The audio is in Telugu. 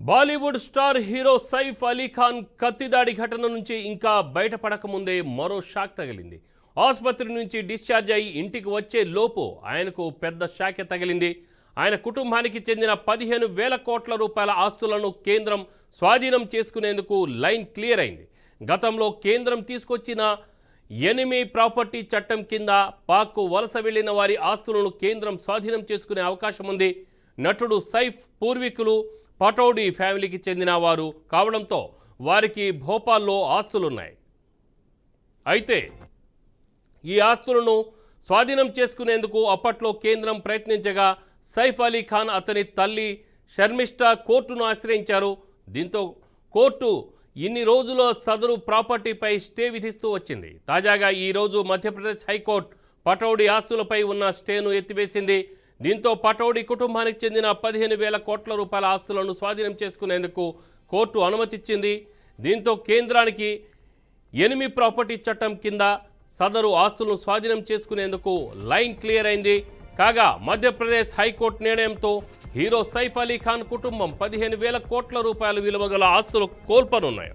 బాలీవుడ్ స్టార్ హీరో సైఫ్ అలీ ఖాన్ కత్తిదాడి ఘటన నుంచి ఇంకా బయటపడకముందే మరో షాక్ తగిలింది. ఆసుపత్రి నుంచి డిశ్చార్జ్ అయి ఇంటికి వచ్చే లోపు ఆయనకు పెద్ద షాకే తగిలింది. ఆయన కుటుంబానికి చెందిన 15,000 కోట్ల రూపాయల ఆస్తులను కేంద్రం స్వాధీనం చేసుకునేందుకు లైన్ క్లియర్ అయింది. గతంలో కేంద్రం తీసుకొచ్చిన ఎనిమీ ప్రాపర్టీ చట్టం కింద పాక్కు వలస వెళ్లిన వారి ఆస్తులను కేంద్రం స్వాధీనం చేసుకునే అవకాశం ఉంది. నటుడు సైఫ్ పూర్వీకులు పటౌడీ ఫ్యామిలీకి చెందిన వారు కావడంతో వారికి భోపాల్లో ఆస్తులున్నాయి. అయితే ఈ ఆస్తులను స్వాధీనం చేసుకునేందుకు అప్పట్లో కేంద్రం ప్రయత్నించగా సైఫ్ అలీ ఖాన్ అతని తల్లి షర్మిష్ఠా కోర్టును ఆశ్రయించారు. దీంతో కోర్టు ఇన్ని రోజుల సదరు ప్రాపర్టీపై స్టే విధిస్తూ వచ్చింది. తాజాగా ఈరోజు మధ్యప్రదేశ్ హైకోర్టు పటౌడీ ఆస్తులపై ఉన్న స్టేను ఎత్తివేసింది. దీంతో పటౌడీ కుటుంబానికి చెందిన 15,000 కోట్ల రూపాయల ఆస్తులను స్వాధీనం చేసుకునేందుకు కోర్టు అనుమతిచ్చింది. దీంతో కేంద్రానికి ఎనిమీ ప్రాపర్టీ చట్టం కింద సదరు ఆస్తులను స్వాధీనం చేసుకునేందుకు లైన్ క్లియర్ అయింది. కాగా మధ్యప్రదేశ్ హైకోర్టు నిర్ణయంతో హీరో సైఫ్ అలీ ఖాన్ కుటుంబం 15,000 కోట్ల రూపాయల విలువ గల ఆస్తులు కోల్పోనున్నాయి.